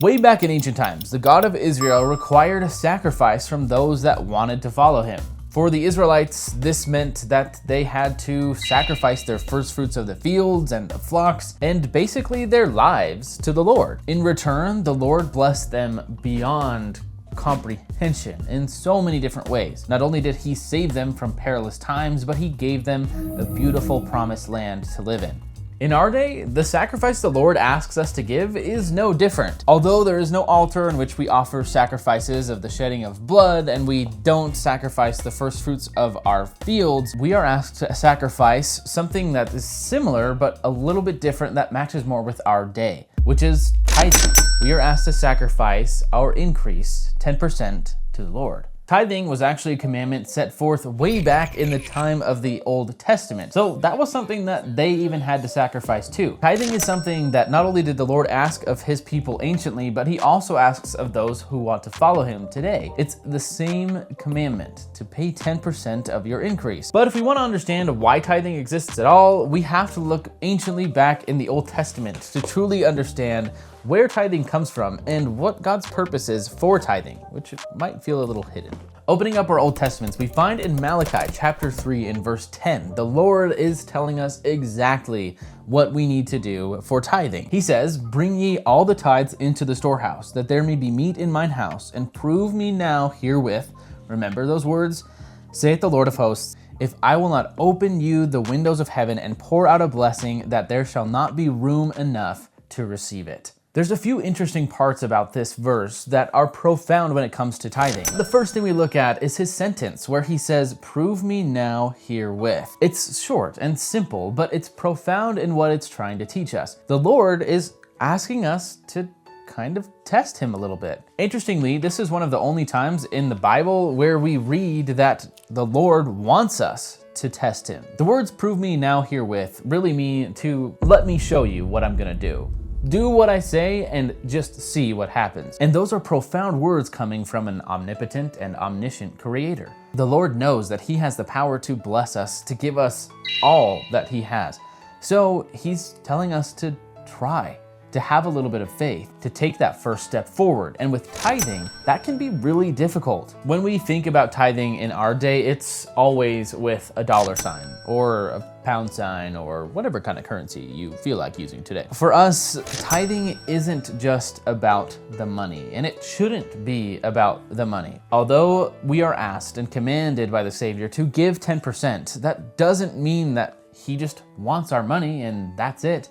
Way back in ancient times, the God of Israel required a sacrifice from those that wanted to follow him. For the Israelites, this meant that they had to sacrifice their first fruits of the fields and the flocks, and basically their lives to the Lord. In return, the Lord blessed them beyond comprehension in so many different ways. Not only did he save them from perilous times, but he gave them a beautiful promised land to live in. In our day, the sacrifice the Lord asks us to give is no different. Although there is no altar in which we offer sacrifices of the shedding of blood, and we don't sacrifice the first fruits of our fields, we are asked to sacrifice something that is similar but a little bit different that matches more with our day, which is tithing. We are asked to sacrifice our increase, 10%, to the Lord. Tithing was actually a commandment set forth way back in the time of the Old Testament. So that was something that they even had to sacrifice too. Tithing is something that not only did the Lord ask of his people anciently, but he also asks of those who want to follow him today. It's the same commandment, to pay 10% of your increase. But if we want to understand why tithing exists at all, we have to look anciently back in the Old Testament to truly understand where tithing comes from and what God's purpose is for tithing, which might feel a little hidden. Opening up our Old Testaments, we find in Malachi chapter 3 and verse 10, the Lord is telling us exactly what we need to do for tithing. He says, "Bring ye all the tithes into the storehouse, that there may be meat in mine house, and prove me now herewith," remember those words, "saith the Lord of hosts, if I will not open you the windows of heaven and pour out a blessing, that there shall not be room enough to receive it." There's a few interesting parts about this verse that are profound when it comes to tithing. The first thing we look at is his sentence where he says, "Prove me now herewith." It's short and simple, but it's profound in what it's trying to teach us. The Lord is asking us to kind of test him a little bit. Interestingly, this is one of the only times in the Bible where we read that the Lord wants us to test him. The words "prove me now herewith" really mean to let me show you what I'm gonna do. Do what I say and just see what happens. And those are profound words coming from an omnipotent and omniscient creator. The Lord knows that he has the power to bless us, to give us all that he has. So he's telling us to try, to have a little bit of faith, to take that first step forward. And with tithing, that can be really difficult. When we think about tithing in our day, it's always with a dollar sign or a pound sign or whatever kind of currency you feel like using today. For us, tithing isn't just about the money, and it shouldn't be about the money. Although we are asked and commanded by the Savior to give 10%, that doesn't mean that he just wants our money and that's it.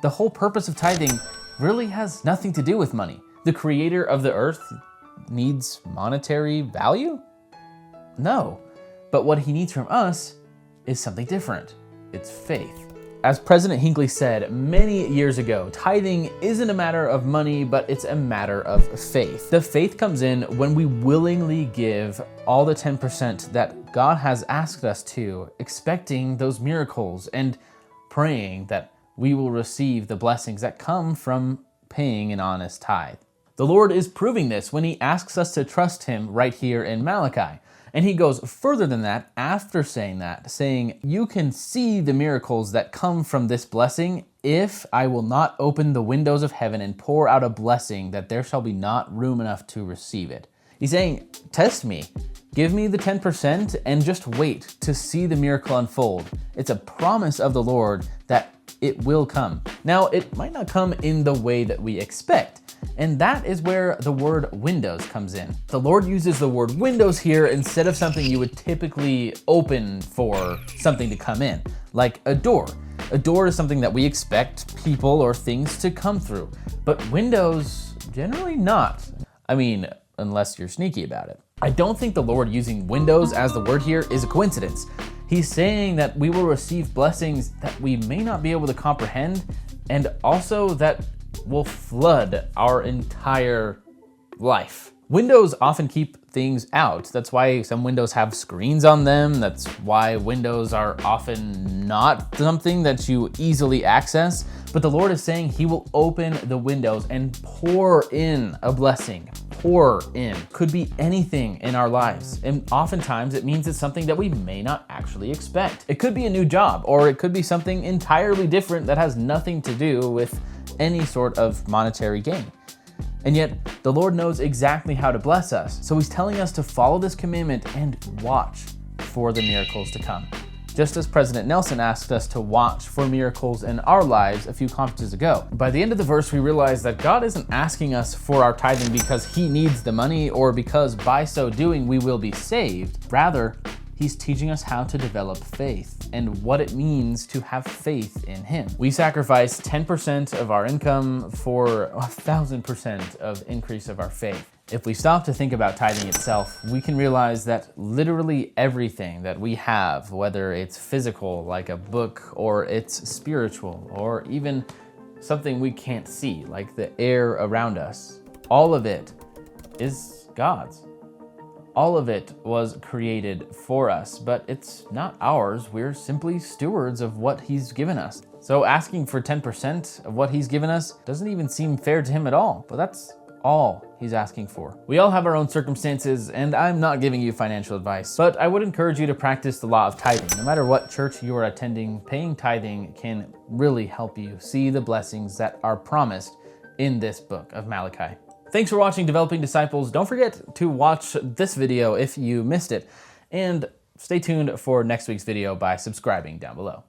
The whole purpose of tithing really has nothing to do with money. The creator of the earth needs monetary value? No. But what he needs from us is something different. It's faith. As President Hinckley said many years ago, tithing isn't a matter of money, but it's a matter of faith. The faith comes in when we willingly give all the 10% that God has asked us to, expecting those miracles and praying that we will receive the blessings that come from paying an honest tithe. The Lord is proving this when he asks us to trust him right here in Malachi. And he goes further than that after saying that, saying, "You can see the miracles that come from this blessing if I will not open the windows of heaven and pour out a blessing, that there shall be not room enough to receive it." He's saying, test me. Give me the 10% and just wait to see the miracle unfold. It's a promise of the Lord that it will come. Now, it might not come in the way that we expect, and that is where the word windows comes in. The Lord uses the word windows here instead of something you would typically open for something to come in, like a door. A door is something that we expect people or things to come through, but windows, generally not. I mean, unless you're sneaky about it. I don't think the Lord using windows as the word here is a coincidence. He's saying that we will receive blessings that we may not be able to comprehend, and also that will flood our entire life. Windows often keep things out. That's why some windows have screens on them. That's why windows are often not something that you easily access. But the Lord is saying he will open the windows and pour in a blessing. Pour in. Could be anything in our lives. And oftentimes it means it's something that we may not actually expect. It could be a new job, or it could be something entirely different that has nothing to do with any sort of monetary gain. And yet, the Lord knows exactly how to bless us. So he's telling us to follow this commandment and watch for the miracles to come. Just as President Nelson asked us to watch for miracles in our lives a few conferences ago. By the end of the verse, we realize that God isn't asking us for our tithing because he needs the money or because by so doing we will be saved. Rather, he's teaching us how to develop faith and what it means to have faith in him. We sacrifice 10% of our income for 1,000% of increase of our faith. If we stop to think about tithing itself, we can realize that literally everything that we have, whether it's physical, like a book, or it's spiritual, or even something we can't see, like the air around us, all of it is God's. All of it was created for us, but it's not ours. We're simply stewards of what he's given us. So asking for 10% of what he's given us doesn't even seem fair to him at all, but that's all he's asking for. We all have our own circumstances, and I'm not giving you financial advice, but I would encourage you to practice the law of tithing. No matter what church you are attending, paying tithing can really help you see the blessings that are promised in this book of Malachi. Thanks for watching Developing Disciples. Don't forget to watch this video if you missed it, and stay tuned for next week's video by subscribing down below.